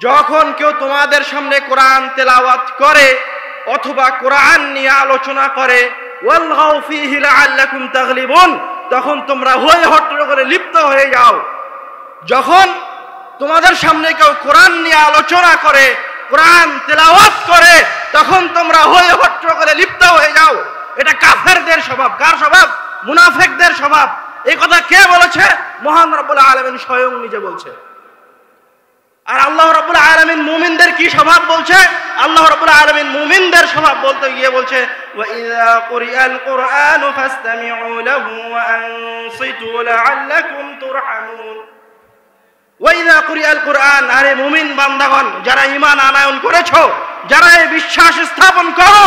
যখন কেউ তোমাদের সামনে কোরআন তেলাওয়াত করে অথবা কোরআন নিয়ে আলোচনা করে ওয়ালগাউ ফীহি লাআল্লাকুম তাগলিবুন, তখন তোমরা হই হট্টগোল করে লিপ্ত হয়ে যাও। যখন তোমাদের সামনে কেউ কোরআন নিয়ে আলোচনা করে, কোরআন তেলাওয়াত করে, তখন তোমরা হই হট্টগোল করে লিপ্ত হয়ে যাও। এটা কাফেরদের স্বভাব। কার স্বভাব? মুনাফিকদের স্বভাব। এই কথা কে বলেছে? মহান রব্বুল আলামিন স্বয়ং নিজে বলছে। আর আল্লাহ রাব্বুল আলামিন মুমিনদের কি স্বভাব বলছে? আল্লাহ রাব্বুল আলামিন মুমিনদের স্বভাব বলতে গিয়ে বলছে ওয়া ইযা কুরিআল কুরআনু ফাসতামিউ লাহু ওয়া আনসিতু লাআল্লাকুম তুরহামুন। ওয়া ইযা কুরিআল কুরআন, আরে মুমিন বান্দাগণ যারা ঈমান আনয়ন করেছো, যারা এই বিশ্বাস স্থাপন করো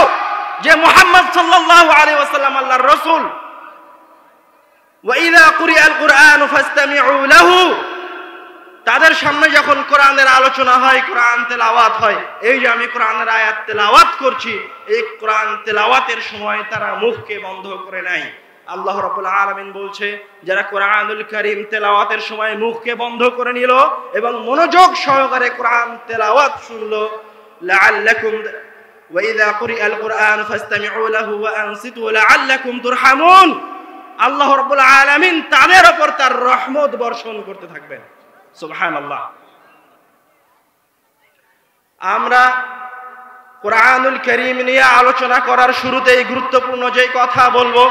যে মুহাম্মদ সাল্লাল্লাহু আলাইহি ওয়াসাল্লাম আল্লাহর রাসূল, ওয়া ইযা কুরিআল কুরআনু ফাসতামিউ লাহু, তাদের সামনে যখন কোরআনের আলোচনা হয়, কোরআন তেলাওয়াত হয়, এই যে আমি কোরআনের আয়াত তেলাওয়াত করছি, এই কোরআন তেলাওয়াতের সময় তারা মুখকে বন্ধ করে নাই। আল্লাহ রাব্বুল আলামিন বলছে যারা কোরআনুল কারীম তেলাওয়াতের সময় মুখকে বন্ধ করে নিল এবং মনোযোগ সহকারে কোরআন তেলাওয়াত শুনলো, লাআল্লাকুম ওয়া ইযা কুরিআল কুরআন ফাসতামিউ লাহু ওয়া আনসিতু লাআল্লাকুম তুরহামুন, আল্লাহ রাব্বুল আলামিন তাদের উপর তার রহমত বর্ষণ করতে থাকবেন। সুবহানাল্লাহ। আমরা কোরআনুল কারীম নিয়ে আলোচনা করার শুরুতেই গুরুত্বপূর্ণ যে কথা বলবো,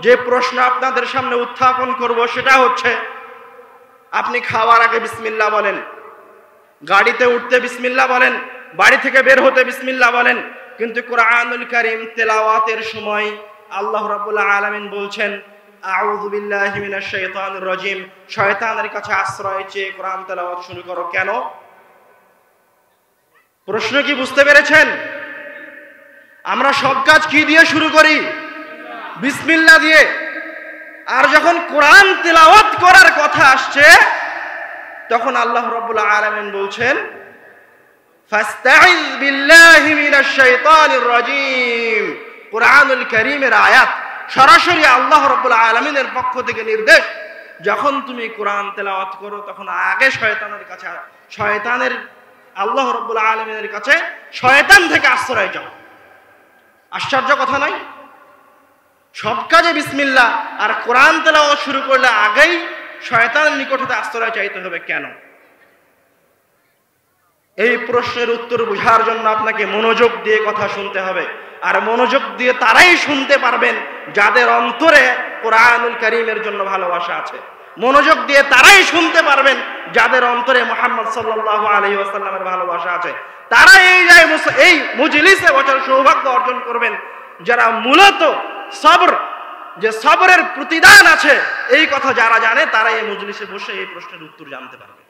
যে প্রশ্ন আপনাদের সামনে উত্থাপন করব, সেটা হচ্ছে আপনি খাওয়ার আগে বিসমিল্লাহ বলেন, গাড়িতে উঠতে বিসমিল্লাহ বলেন, বাড়ি থেকে বের হতে বিসমিল্লাহ বলেন, কিন্তু কোরআনুল কারীম তেলাওয়াতের সময় আল্লাহ রাব্বুল আলামিন বলছেন আউযু বিল্লাহি মিনাশ শাইতানির রাজিম, শয়তানের কাছে আশ্রয় চেয়ে কোরআন তেলাওয়াত শুরু করো। কেন? প্রশ্ন কি বুঝতে পেরেছেন? আমরা সব কাজ কি দিয়ে শুরু করি? বিসমিল্লাহ দিয়ে। আর যখন কোরআন তেলাওয়াত করার কথা আসছে, তখন আল্লাহ রাব্বুল আলামিন বলছেন ফাস্তাইয বিল্লাহি মিনাশ শাইতানির রাজিম। কোরআনুল কারীমের আয়াত, সরাসরি আল্লাহ রাব্বুল আলামিনের পক্ষ থেকে নির্দেশ, যখন তুমি কোরআন তেলাওয়াত করো তখন আগে শয়তানের কাছে, শয়তানের, আল্লাহ রাব্বুল আলামিনের কাছে শয়তান থেকে আশ্রয় চাও। আশ্চর্য কথা নয়? সব কাজে বিসমিল্লাহ, আর কোরআন তেলাওয়াত শুরু করলে আগেই শয়তানের নিকট হতে আশ্রয় চাইতে হবে কেন? এই প্রশ্নের উত্তর বোঝার জন্য আপনাকে মনোযোগ দিয়ে কথা শুনতে হবে। আর মনোযোগ দিয়ে তারাই শুনতে পারবেন যাদের অন্তরে কোরআনুল কারীমের জন্য ভালোবাসা আছে। মনোযোগ দিয়ে তারাই শুনতে পারবেন যাদের অন্তরে মুহাম্মদ সাল্লাল্লাহু আলাইহি ওয়াসাল্লামের ভালোবাসা আছে। তারা এই মজলিসে বসার সৌভাগ্য অর্জন করবেন যারা মূলত সবর, যে সবরের প্রতিদান আছে এই কথা যারা জানে, তারা এই মজলিসে বসে এই প্রশ্নের উত্তর জানতে পারবে।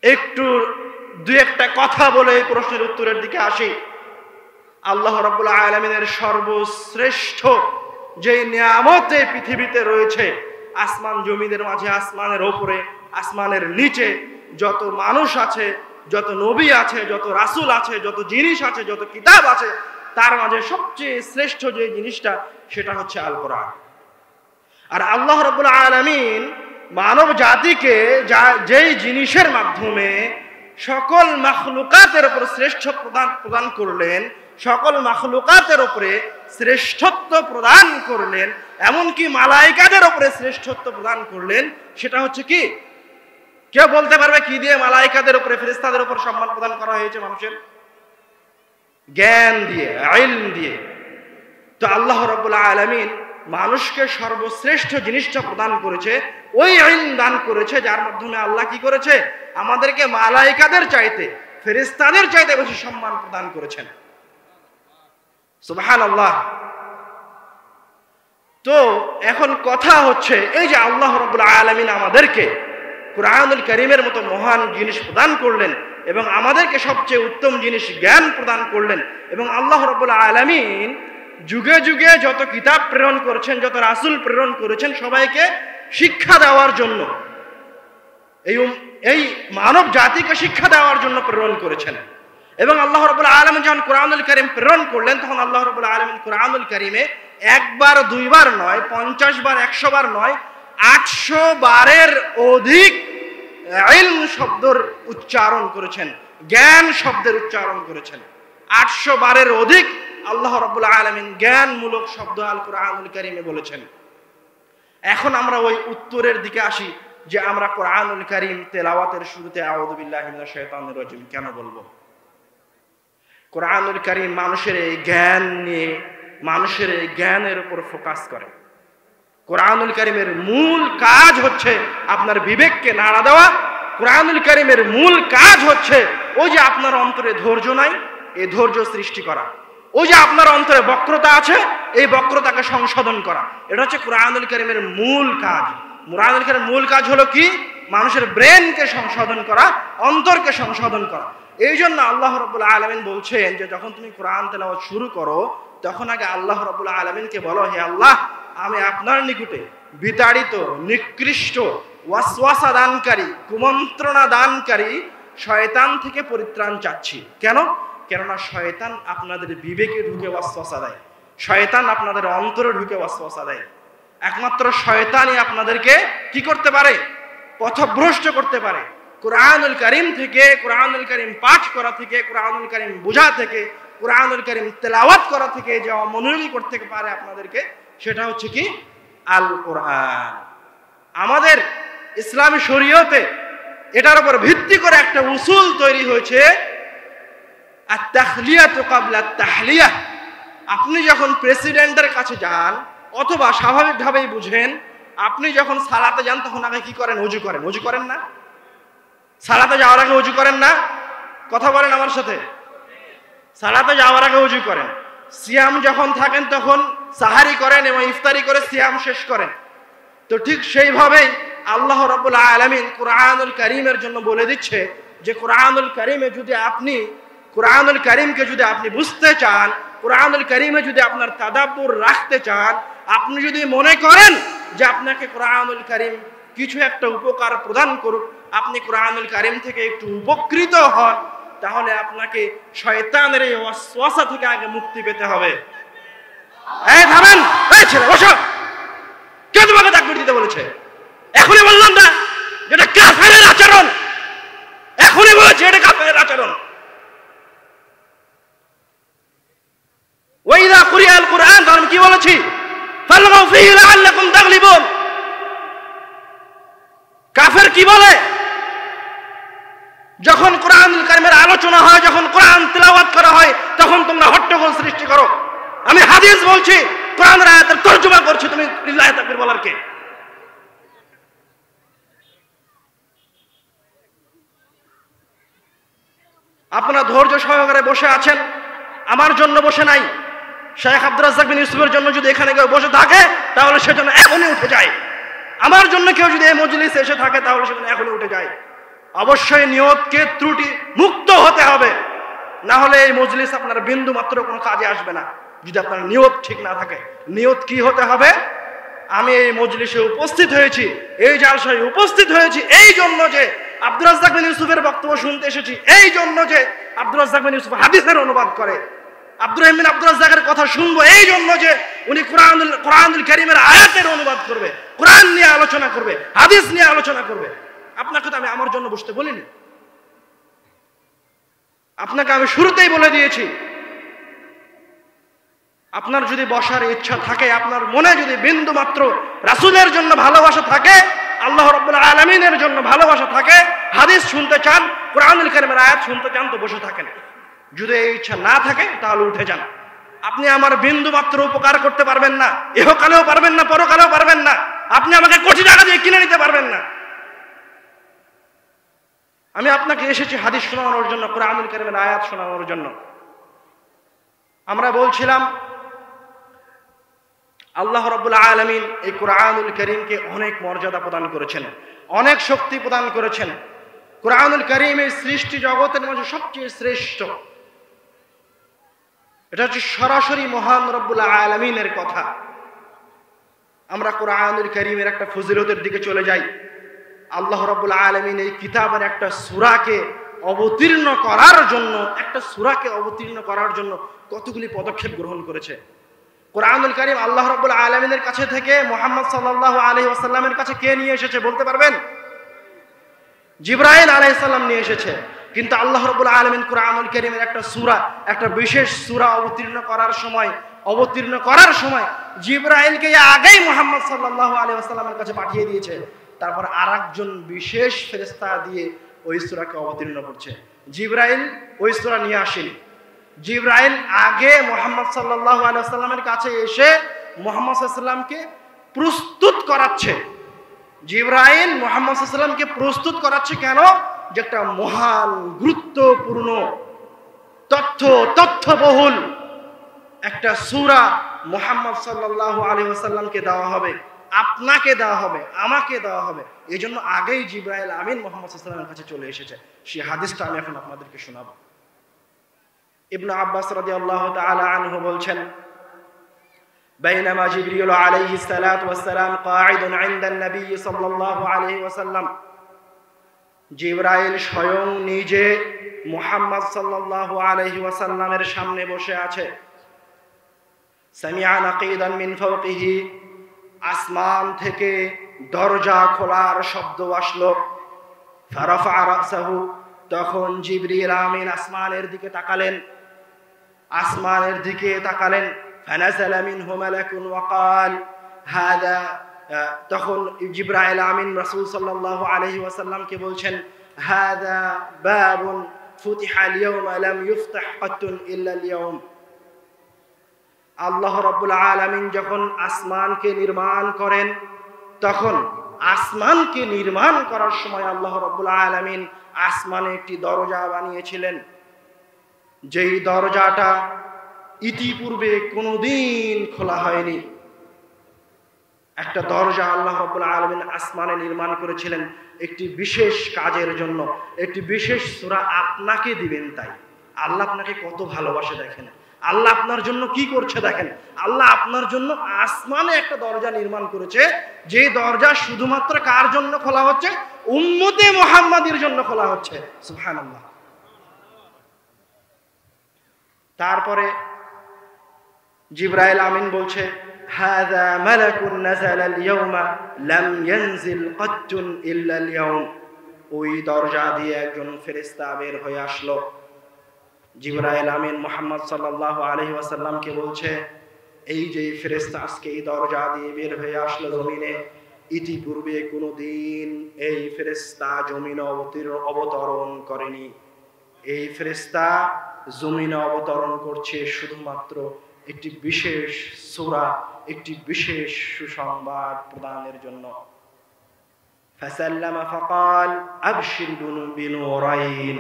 একটু দুই একটা কথা বলে এই প্রশ্নের উত্তরের দিকে আসি। আল্লাহ রাব্বুল আলামিনের সর্বশ্রেষ্ঠ যে নিয়ামত এই পৃথিবীতে রয়েছে, আসমান জমিনের মাঝে, আসমানের ওপরে, আসমানের নিচে যত মানুষ আছে, যত নবী আছে, যত রাসূল আছে, যত জিনিস আছে, যত কিতাব আছে, তার মাঝে সবচেয়ে শ্রেষ্ঠ যে জিনিসটা সেটা হচ্ছে আল কোরআন। আর আল্লাহ রাব্বুল আলামিন মানব জাতিকে যেই জিনিসের মাধ্যমে সকল মাখলুকাতের উপর শ্রেষ্ঠ প্রদান করলেন, সকল মাখলুকাতের উপরে শ্রেষ্ঠত্ব প্রদান করলেন, এমনকি মালাইকাদের উপরে শ্রেষ্ঠত্ব প্রদান করলেন, সেটা হচ্ছে কি? কেউ বলতে পারবে কি দিয়ে মালাইকাদের উপরে, ফেরেশতাদের উপর সম্মান প্রদান করা হয়েছে? মানুষের জ্ঞান দিয়ে, ইলম দিয়ে। তো আল্লাহ রাব্বুল আলামিন মানুষকে সর্বশ্রেষ্ঠ জিনিসটা প্রদান করেছে, ওই ইলম দান করেছে যার মাধ্যমে আল্লাহ কি করেছে? আমাদেরকে মালাইকাদের চাইতে, ফেরেশতাদের চাইতে বেশি সম্মান প্রদান করেছেন। সুবহানাল্লাহ। তো এখন কথা হচ্ছে, এই যে আল্লাহ রাব্বুল আলামিন আমাদেরকে কোরআনুল কারীমের মতো মহান জিনিস প্রদান করলেন এবং আমাদেরকে সবচেয়ে উত্তম জিনিস জ্ঞান প্রদান করলেন, এবং আল্লাহ রাব্বুল আলামিন যুগে যুগে যত কিতাব প্রেরণ করেছেন, যত রাসূল প্রেরণ করেছেন, সবাইকে শিক্ষা দেওয়ার জন্য, এই মানব জাতিকে শিক্ষা দেওয়ার জন্য প্রেরণ করেছেন। এবং আল্লাহ রাব্বুল আলামিন যখন কোরআনুল কারীম প্রেরণ করলেন, তখন আল্লাহ রাব্বুল আলামিন কোরআনুল কারীমে একবার দুইবার নয়, 50 বার 100 বার নয়, 800 বারের অধিক ইলম শব্দের উচ্চারণ করেছেন, জ্ঞান শব্দের উচ্চারণ করেছেন। 800 বারের অধিক আল্লাহ রাব্বুল আলামিন জ্ঞানমূলক শব্দ আল কোরআনুল কারীমে বলেছেন। এখন আমরা ওই উত্তরের দিকে আসি যে আমরা কোরআনুল কারীম তেলাওয়াতের শুরুতে আউযু বিল্লাহি মিনাশ শাইতানির রাজিম কেন বলবো? কোরআনুল কারীম মানুষের এই জ্ঞান নিয়ে, মানুষের এই জ্ঞানের উপর ফোকাস করে। কোরআনুল কারীমের মূল কাজ হচ্ছে আপনার বিবেককে নাড়া দেওয়া। কোরআনুল কারীমের মূল কাজ হচ্ছে ওই যে আপনার অন্তরে ধৈর্য নাই, এই ধৈর্য সৃষ্টি করা। ওই যে আপনার অন্তরে বক্রতা আছে, এই বক্রতাকে সংশোধন করা। এটা হচ্ছে কোরআনুল কারীমের মূল কাজ। কোরআনুল কারীমের মূল কাজ হলো কি? মানুষের ব্রেনকে সংশোধন করা, অন্তরকে সংশোধন করা। এই জন্য আল্লাহ রাব্বুল আলামিন বলছেন যে যখন তুমি কোরআন তেলাওয়াত শুরু করো তখন আগে আল্লাহ রাব্বুল আলামিনকে বলো, হে আল্লাহ, আমি আপনার নিকটে বিতাড়িত, নিকৃষ্ট, ওয়াসওয়াসা দানকারী, কুমন্ত্রণা দানকারী শয়তান থেকে পরিত্রাণ চাচ্ছি। কেন? কেননা শয়তান আপনাদের বিবেকে ঢুকে ওয়াসওয়াসা দেয়, শয়তান আপনাদের অন্তরে ঢুকে ওয়াসওয়াসা দেয়। একমাত্র শয়তানই আপনাদেরকে কি করতে পারে? পথভ্রষ্ট করতে পারে। কোরআনুল কারীম থেকে, কোরআনুল কারীম পাঠ করা থেকে, কোরআনুল কারীম বোঝা থেকে, কোরআনুল কারীম তেলাওয়াত করা থেকে যে অমনোযোগী করতে পারে আপনাদেরকে, সেটা হচ্ছে কি? আল কোরআন। আমাদের ইসলামী শরীয়তে এটার উপর ভিত্তি করে একটা উসুল তৈরি হয়েছে, আত-তাখলিয়াতু ক্বাবলা আত-তাহলিয়া। আপনি যখন প্রেসিডেন্টের কাছে যান, অথবা স্বাভাবিকভাবেই বুঝেন, আপনি যখন সালাতে যান তখন আগে কি করেন? ওযু করেন। ওযু করেন না? সালাতে যাওয়ার আগে ওযু করেন না? কথা বলেন আমার সাথে। সালাতে যাওয়ার আগে ওযু করেন। সিয়াম যখন থাকেন তখন সাহারি করেন এবং ইফতারি করে সিয়াম শেষ করেন। তো ঠিক সেইভাবেই আল্লাহ রাব্বুল আলামিন কোরআনুল কারীমের জন্য বলে দিচ্ছে যে কোরআনুল কারীমে যদি আপনি, কোরআনুল কারীমকে যদি আপনি বুঝতে চান, কোরআনুল কারীমে যদি আপনার তাদাব্বুর রাখতে চান, আপনি যদি মনে করেন যে আপনাকে কোরআনুল কারীম কিছু একটা উপকার প্রদান করুক, আপনি কোরআনুল কারীম থেকে একটু উপকৃত হন, তাহলে আপনাকে শয়তানের এই ওয়াসওয়াসা থেকে আগে মুক্তি পেতে হবে। এই থামেন, এই ছেলে বসো। কে তোমাকে তাকবীর দিতে বলেছে? এখনই বললাম না যেটা কাফেরের আচরণ, এখনই বলেছি এটা কাফেরের আচরণ। ওয়াইদা কুরিআল কুরআন, আমি কি বলেছি? ফালগাউ ফীহি লাআল্লাকুম তাগলিবুন। কাফের কি বলে? যখন কোরআনুল কারীমের আলোচনা হয়, যখন কোরআন তেলাওয়াত করা হয়, তখন তোমরা হট্টগোল সৃষ্টি করো। আমি হাদিস বলছি, কোরআনের আয়াতের তরজমা করছি, তুমি লিল্লাহি তাকবীর বলার কে? আপনারা ধৈর্য সহকারে বসে আছেন, আমার জন্য বসে নাই। শেখ আব্দুর রাজ্জাক বিন ইউসুফের জন্য যদি এখানে কেউ বসে থাকে তাহলে সেজন্য এখনই উঠে যায়। আমার জন্য কেউ যদি এই মজলিসে এসে থাকে তাহলে সেজন্য এখনই উঠে যায়। অবশ্যই নিয়তকে ত্রুটি মুক্ত হতে হবে, না হলে এই মজলিস আপনার বিন্দু মাত্র কোনো কাজে আসবে না যদি আপনার নিয়ত ঠিক না থাকে। নিয়ত কি হতে হবে? আমি এই মজলিসে উপস্থিত হয়েছি, এই জালসায় উপস্থিত হয়েছি এই জন্য যে আব্দুর রাজ্জাক বিন ইউসুফের বক্তব্য শুনতে এসেছি, এই জন্য যে আব্দুর রাজ্জাক বিন ইউসুফ হাদিসের অনুবাদ করে, আব্দুর রহিম বিন আব্দুর রাজ্জাকের কথা শুনবো এই জন্য যে উনি কোরআনুল কারীমের আয়াতের অনুবাদ করবে, কোরআন নিয়ে আলোচনা করবে, হাদিস নিয়ে আলোচনা করবে। আপনাকে তো আমি আমার জন্য বসতে বলিনি, আপনাকে আমি শুরুতেই বলে দিয়েছি আপনার যদি বসার ইচ্ছা থাকে, আপনার মনে যদি বিন্দু মাত্র রাসূলের জন্য ভালোবাসা থাকে, আল্লাহ রাব্বুল আলামিনের জন্য ভালোবাসা থাকে, হাদিস শুনতে চান, কোরআনুল কারীমের আয়াত শুনতে চান, তো বসে থাকেন। যদি এই ইচ্ছা না থাকে তাহলে উঠে যান। আপনি আমার বিন্দু মাত্র উপকার করতে পারবেন না, ইহকালেও পারবেন না, পরকালেও পারবেন না। আপনি আমাকে কোটি টাকা দিয়ে কিনে নিতে পারবেন না। আমি আপনাকে এসেছি হাদিস শোনানোর জন্য, কোরআনুল কারীমের আয়াত শোনানোর জন্য। আমরা বলছিলাম আল্লাহ রাব্বুল আলামিন এই কোরআনুল কারীমকে অনেক মর্যাদা প্রদান করেছেন, অনেক শক্তি প্রদান করেছেন। কোরআনুল কারীম এই সৃষ্টি জগতের মধ্যে সবচেয়ে শ্রেষ্ঠ। এটা হচ্ছে সরাসরি মহান রব্বুল আলামিনের কথা। আমরা কোরআনুল কারীমের একটা ফজিলতের দিকে চলে যাই। আল্লাহ রাব্বুল আলামিন এই কিতাবের একটা সূরাকে অবতীর্ণ করার জন্য, একটা সূরাকে অবতীর্ণ করার জন্য কতগুলি পদক্ষেপ গ্রহণ করেছে। কোরআনুল কারীম আল্লাহ রাব্বুল আলামিনের কাছে থেকে মুহাম্মদ সাল্লাল্লাহু আলাইহি ওয়াসাল্লামের কাছে কে নিয়ে এসেছে বলতে পারবেন? জিবরাইল আলাইহিস সালাম নিয়ে এসেছে, কিন্তু আল্লাহ রাব্বুল আলামিন কুরআনুল কারীমের একটা সূরা, একটা বিশেষ সূরা অবতীর্ণ করার সময় জিবরাইলকে আগেই মুহাম্মদ সাল্লাল্লাহু আলাইহি ওয়াসাল্লামের কাছে পাঠিয়ে দিয়েছে। তারপর আরেকজন বিশেষ ফেরেশতা দিয়ে ওই সূরাকে অবতীর্ণ করছে। জিবরাইল ওই সূরা নিয়ে আসেনি। জিবরাইল আগে মুহাম্মদ সাল্লাল্লাহু আলাইহি ওয়াসাল্লামের কাছে এসে মুহাম্মদ সাল্লাল্লাহু আলাইহি ওয়াসাল্লামকে প্রস্তুত করাচ্ছে। জিবরাইল মুহাম্মদ সাল্লাল্লাহু আলাইহি ওয়াসাল্লামকে প্রস্তুত করাচ্ছে কেন? যে একটা মহান গুরুত্বপূর্ণ তথ্যবহুল একটা সূরা মুহাম্মদ সাল্লাল্লাহু আলাইহি ওয়াসাল্লামকে দেওয়া হবে, আপনাকে দেওয়া হবে, আমাকে দেওয়া হবে। এই জন্য আগেই জিবরাইল আমিন মুহাম্মদ সাল্লাল্লাহু আলাইহি ওয়াসাল্লামের কাছে চলে এসেছে। সেই হাদিসটা আমি এখন আপনাদেরকে শোনাবো। ইবনে আব্বাস রাদিয়াল্লাহু তাআলা আনহু বলছেন, বাইনামা জিবরিল আলাইহিস সালাতু ওয়াস সালাম কাঈদুন ইনদান নবী সাল্লাল্লাহু আলাইহি ওয়াসাল্লাম, জিবরাইল স্বয়ং নিজে মুহাম্মদ সাল্লাল্লাহু আলাইহি ওয়াসাল্লামের সামনে বসে আছে। সামিআ নাকিদান মিন ফাওকিহি, আসমান থেকে দরজা খোলার শব্দ আসলো। ফারাফা রাসাহু, তখন জিবরিল আমিন আসমানের দিকে তাকালেন। ফানাজালা মিনহু মালাকুন ওয়া ক্বাল হাদা, তখন জিবরাইল আমিন রাসূল সাল্লাল্লাহু আলাইহি ওয়াসাল্লামকে বলছেন, হাদা বাবুন ফুতিহা আল-ইয়াওমা লাম ইফতাহ কাত্তুন ইল্লা আল-ইয়াওম। আল্লাহ রাব্বুল আলামিন যখন আসমানকে নির্মাণ করেন, তখন আসমানকে নির্মাণ করার সময় আল্লাহ রাব্বুল আলামিন আসমানে একটি দরজা বানিয়েছিলেন, যেই দরজাটা ইতিপূর্বে কোনোদিন খোলা হয়নি। একটা দরজা আল্লাহ রাব্বুল আলামিন আসমানে নির্মাণ করেছিলেন একটি বিশেষ কাজের জন্য, একটি বিশেষ সূরা আপনাকে দিবেন। তাই আল্লাহ আপনাকে কত ভালোবাসে দেখেন, আল্লাহ আপনার জন্য কি করছে দেখেন। আল্লাহ আপনার জন্য আসমানে একটা দরজা নির্মাণ করেছে, যে দরজা শুধুমাত্র কার জন্য খোলা হচ্ছে? উম্মতে মুহাম্মাদের জন্য খোলা হচ্ছে। সুবহানাল্লাহ। তারপরে জিবরাইল আমিন বলছে, হাযা মালাকুন নাযালা আল-ইয়াওমা লাম ইয়ানজিল কাত্তুন ইল্লা আল-ইয়াওম। ওই দরজা দিয়ে একজন ফেরেশতা বের হয়ে আসলো। জিবরাইল আমিন মুহাম্মদ সাল্লাল্লাহু আলাইহি ওয়াসাল্লামকে বলছে, এই যে ফেরেশতা আজকে এই দরজা দিয়ে বের হয়ে আসলো জমিনে, ইতিপূর্বে কোনোদিন এই ফেরেশতা জমিনে অবতরণ করেনি। এই ফেরেশতা জমিনে অবতরণ করছে শুধুমাত্র একটি বিশেষ সূরা, একটি বিশেষ সুসংবাদ প্রদানের জন্য। ফাসাল্লামা ফাকাল আবশির বিনুরাইন।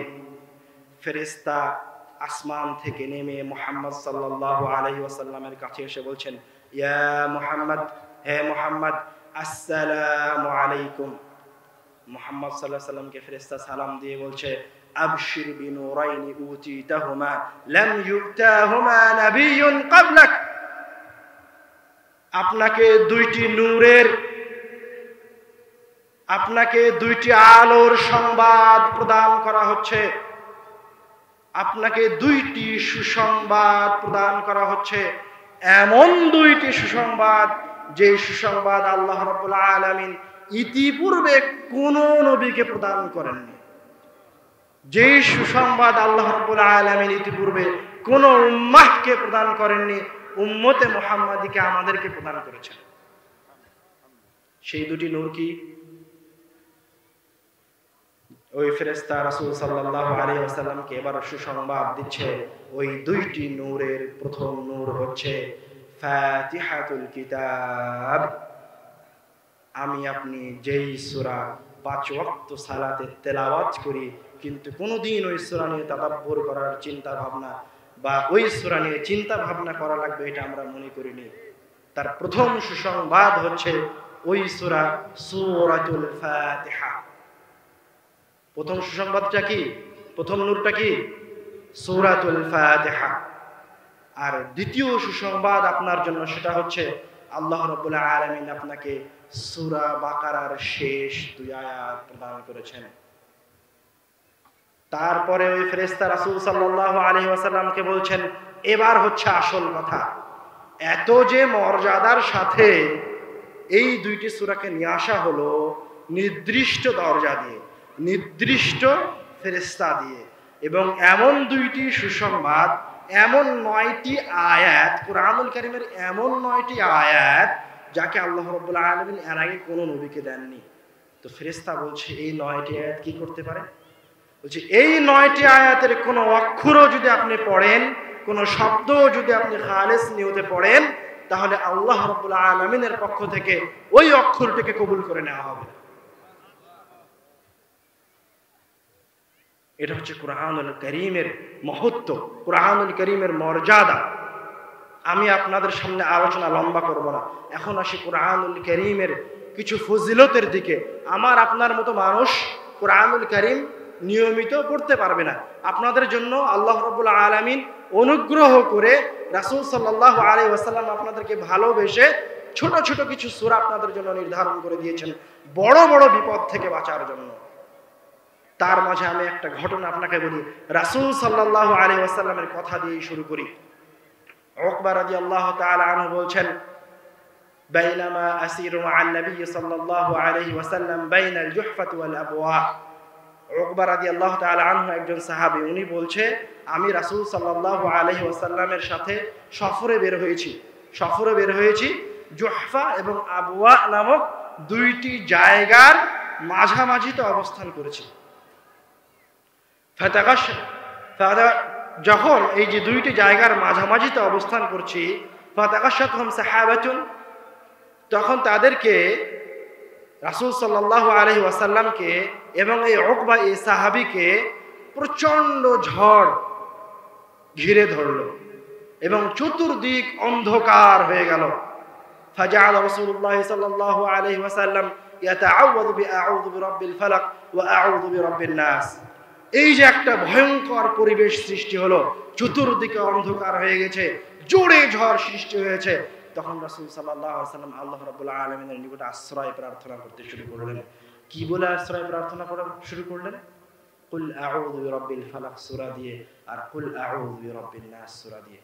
ফেরেশতা আসমান থেকে নেমে মুহাম্মদ সাল্লাল্লাহু আলাইহি ওয়াসাল্লামের কাছে এসে বলছেন, ইয়া মুহাম্মদ, হে মুহাম্মদ, আসসালামু আলাইকুম। মুহাম্মদ সাল্লাল্লাহু আলাইহি ওয়াসাল্লামকে ফেরেশতা সালাম দিয়ে বলছে, আবশির বিনুরাইন উতিতাহুমা লাম ইউতাহুমা নাবিয়্যুন ক্বাবলাক। আপনাকে দুইটি আলোর সংবাদ প্রদান করা হচ্ছে, আপনাকে দুইটি সুসংবাদ প্রদান করা হচ্ছে। এমন দুইটি সুসংবাদ, যে সুসংবাদ আল্লাহ রাব্বুল আলামিন ইতিপূর্বে কোন নবীকে প্রদান করেননি। যে সুসংবাদ আল্লাহ রাব্বুল আলামিন ইতিপূর্বে কোন উম্মাহকে প্রদান করেননি, উম্মতে মুহাম্মাদীকে আমাদেরকে প্রদান করেছেন। সেই দুটি নূর কি? ওই ফেরেশতা রাসূল সাল্লাল্লাহু আলাইহি ওয়াসাল্লামকে এবার সুসংবাদ দিচ্ছে। ওই দুইটি নূরের প্রথম নূর হচ্ছে ফাতিহাতুল কিতাব। আমি আপনি যেই সূরা 5 ওয়াক্ত সালাতে তেলাওয়াত করি, কিন্তু কোনোদিন ওই সূরা নিয়ে তাদাব্বুর করার চিন্তা ভাবনা বা ওই সূরা নিয়ে চিন্তা ভাবনা করা লাগবে এটা আমরা মনে করিনি। তার প্রথম সুসংবাদ হচ্ছে ওই সূরা সূরাতুল ফাতিহা। প্রথম সুসংবাদটা কি? প্রথম নূরটা কি? সূরাতুল ফাতিহা। আর দ্বিতীয় সুসংবাদ আপনার জন্য, সেটা হচ্ছে আল্লাহ রাব্বুল আলামিন আপনাকে সূরা বাকারার শেষ 2 আয়াত প্রদান করেছেন। তারপরে ওই ফেরেশতা রাসূল সাল্লাল্লাহু আলাইহি ওয়াসাল্লামকে বলছেন, এবার হচ্ছে আসল কথা। এত যে মর্যাদার সাথে এই দুইটি সূরাকে নিয়ে আসা হলো নির্দিষ্ট দরজা দিয়ে, নির্দিষ্ট ফেরেশতা দিয়ে, এবং এমন 2টি সুসংবাদ, এমন 9টি আয়াত, কোরআনুল কারীমের এমন 9টি আয়াত যাকে আল্লাহ রাব্বুল আলামিন এর আগে কোনো নবীকে দেননি। তো ফেরেশতা বলছে এই 9টি আয়াত কি করতে পারে? বলছে এই 9টি আয়াতের কোনো অক্ষরও যদি আপনি পড়েন, কোনো শব্দ যদি আপনি খালেস নিয়তে পড়েন, তাহলে আল্লাহ রাব্বুল আলামিনের পক্ষ থেকে ওই অক্ষরটিকে কবুল করে নেওয়া হবে। এটা হচ্ছে কোরআনুল কারীমের মহত্ব, কোরআনুল কারীমের মর্যাদা। আমি আপনাদের সামনে আলোচনা লম্বা করব না, এখন আসি কোরআনুল কারীমের কিছু ফজিলতের দিকে। আমার আপনার মতো মানুষ কোরআনুল কারীম নিয়মিত পড়তে পারবে না। আপনাদের জন্য আল্লাহ রাব্বুল আলামিন অনুগ্রহ করে রাসূল সাল্লাল্লাহু আলাইহি ওয়াসাল্লাম আপনাদেরকে ভালোবেসে ছোট ছোট কিছু সূরা আপনাদের জন্য নির্ধারণ করে দিয়েছেন বড় বড় বিপদ থেকে বাঁচার জন্য। তার মাঝে আমি একটা ঘটনা আপনাকে বলি, রাসূল সাল্লাল্লাহু আলাইহি ওয়াসাল্লামের কথা দিয়ে শুরু করি। উকবা রাদিয়াল্লাহু তাআলা আনহু বলছেন, বাইনামা আসিরু মা'আন নবী সাল্লাল্লাহু আলাইহি ওয়াসাল্লাম বাইনাল জুহফাতি ওয়াল আবওয়া। উকবা রাদিয়াল্লাহু তাআলা আনহু একজন সাহাবী, উনি বলছে আমি রাসূল সাল্লাল্লাহু আলাইহি ওয়াসাল্লামের সাথে সফরে বের হয়েছি জুহফা এবং আবওয়া নামক 2টি জায়গার মাঝামাঝিতে অবস্থান করেছি। যখন এই যে 2টি জায়গার মাঝামাঝিতে অবস্থান করছি, ফাতাগাশাতহুম সাহাবাতুন, তখন তাদেরকে রাসূল সাল্লাল্লাহু আলাইহি ওয়াসাল্লামকে এবং এই উকবা এই সাহাবীকে প্রচন্ড ঝড় ঘিরে ধরল এবং চতুর্দিক অন্ধকার হয়ে গেল। ফাজাআল রাসূলুল্লাহ সাল্লাল্লাহু আলাইহি ওয়াসাল্লাম ইয়াতাআওয়াযু বিআউযু বিরাব্বিল ফালাক ওয়া আউযু বিরাব্বিন নাস। এই যে একটা ভয়ঙ্কর পরিবেশ সৃষ্টি হলো, চতুর্দিকে অন্ধকার হয়ে গেছে, জোরে ঝড় সৃষ্টি হয়েছে, তখন রাসূল সাল্লাল্লাহু আলাইহি ওয়াসাল্লাম আল্লাহ রাব্বুল আলামিনের নিকট আশ্রয় প্রার্থনা করতে শুরু করলেন। কি বলে আশ্রয় প্রার্থনা করা শুরু করলেন? কুল আউযু বিরাব্বিল ফালাক সূরা দিয়ে আর কুল আউযু বিরাব্বিন নাস সূরা দিয়ে।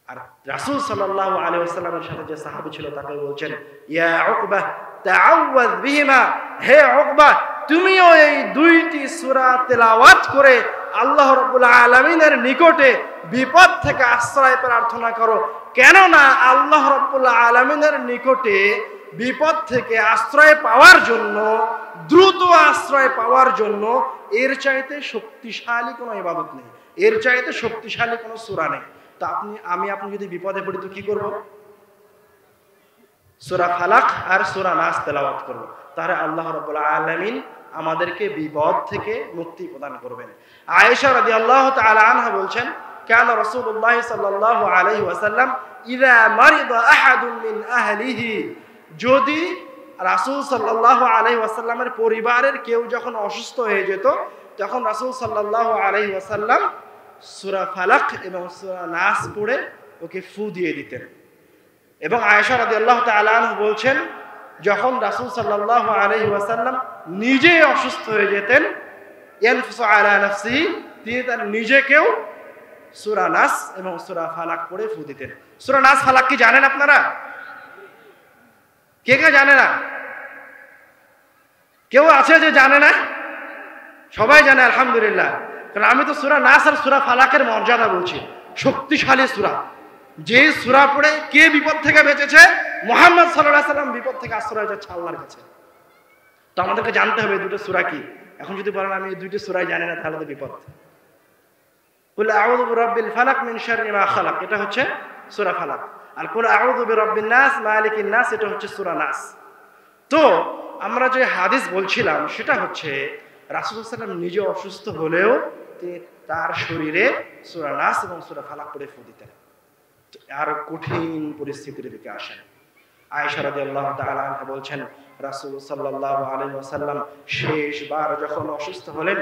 আর রাসূল সাল্লাল্লাহু আলাইহি ওয়াসাল্লামের সাথে যে সাহাবী ছিল তাকে বলছেন, ইয়া উকবা তাআওয়াজ বিহিমা, হে উকবা তুমিও এই 2টি সূরা তেলাওয়াত করে আল্লাহ রাব্বুল আলামিনের নিকটে বিপদ থেকে আশ্রয় প্রার্থনা করো। কেননা আল্লাহ রাব্বুল আলামিনের নিকটে বিপদ থেকে আশ্রয় পাওয়ার জন্য, দ্রুত আশ্রয় পাওয়ার জন্য এর চাইতে শক্তিশালী কোনো ইবাদত নেই, এর চাইতে শক্তিশালী কোনো সূরা নেই। তো আপনি যদি বিপদে পড়ি তো কি করব? সূরা ফালাক আর সূরা নাস তেলাওয়াত করব, তাহলে আল্লাহ রাব্বুল আলামিন আমাদেরকে বিপদ থেকে মুক্তি প্রদান করবেন। আয়েশা রাদিয়াল্লাহু তাআলা আনহা বলছেন, কানা রাসূলুল্লাহ সাল্লাল্লাহু আলাইহি ওয়াসাল্লাম ইযা মারিদা আহাদুন মিন আহলিহি, যদি রাসূল সাল্লাল্লাহু আলাইহি ওয়াসাল্লামের পরিবারের কেউ যখন অসুস্থ হয়ে যেত, তখন রাসূল সাল্লাল্লাহু আলাইহি ওয়াসাল্লাম সূরা ফালাক এবং সূরা নাস পড়ে ওকে ফু দিয়ে দিতেন। এবং আয়েশা রাদিয়াল্লাহু তাআলা আনহা বলছেন, যখন রাসূল সাল্লাল্লাহু আলাইহি ওয়াসাল্লাম নিজে অসুস্থ হয়ে যেতেন, ইয়ানফুসু আলা নাফসিহি, তিনি তার নিজেকেও সূরা নাস এবং সূরা ফালাক পড়ে ফু দিতেন। সূরা নাস ফালাক কি জানেন আপনারা? কে কে জানে না? কেউ আছে যে জানে না? সবাই জানে আলহামদুলিল্লাহ। কারণ আমি তো সূরা নাস আর সূরা ফালাকের মর্যাদা বলছি, শক্তিশালী সূরা, যে সূরা পড়ে কে বিপদ থেকে বেঁচেছে? মুহাম্মদ সাল্লাল্লাহু আলাইহি ওয়াসাল্লাম বিপদ থেকে আশ্রয় চাচ্ছে আল্লাহর কাছে। তো আমাদেরকে জানতে হবে এই 2টো সূরা কি। এখন যদি বলেন আমি এই 2টি সূরাই জানি না, তাহলে তো বিপদ। কুল আউযু বিরাব্বিল ফালাক মিন শাররি মা খালাক, এটা হচ্ছে সূরা ফালাক। আর কুল আউযু বিরাব্বিন নাস মালিকিন নাস, এটা হচ্ছে সূরা নাস। তো আমরা যে হাদিস বলছিলাম সেটা হচ্ছে রাসূল সাল্লাল্লাহু আলাইহি ওয়াসাল্লাম নিজে অসুস্থ হলেও তিনি তার শরীরে সূরা নাস এবং সূরা ফালাক পড়ে ফু দিতেন। আর কঠিন পরিস্থিতির দিকে আসেন। আয়েশা রাদিয়াল্লাহু তাআলা আনহা বলছেন, রাসূল সাল্লাল্লাহু আলাইহি ওয়াসাল্লাম শেষবার যখন অসুস্থ হলেন,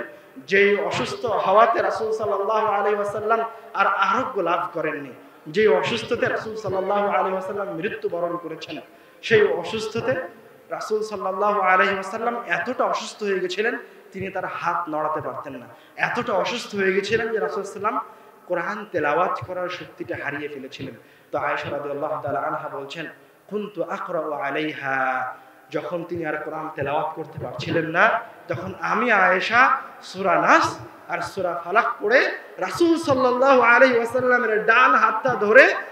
যেই অসুস্থ হওয়াতে রাসূল সাল্লাল্লাহু আলাইহি ওয়াসাল্লাম আর আরোগ্য লাভ করেননি, যে অসুস্থতে রাসূল সাল্লাল্লাহু আলাইহি ওয়াসাল্লাম মৃত্যুবরণ করেছেন, সেই অসুস্থতে রাসূল সাল্লাল্লাহু আলাইহি ওয়াসাল্লাম এতটা অসুস্থ হয়ে গেছিলেন তিনি তার হাত নড়াতে পারতেন না। এতটা অসুস্থ হয়ে গেছিলেন যে রাসূল সাল্লাম কোরআন তেলাওয়াত করার শক্তিটা হারিয়ে ফেলেছিলেন। তো আয়েশা রাদিয়াল্লাহু তাআলা আনহা বলছেন, কুনতু আকরাউ আলাইহা, যখন তিনি আর কোরআন তেলাওয়াত করতে পারছিলেন না, তখন আমি আয়েশা সূরা নাস আর সূরা ফালাক পড়ে রাসূল সাল্লাল্লাহু আলাইহি ওয়াসাল্লামের ডান হাতটা ধরে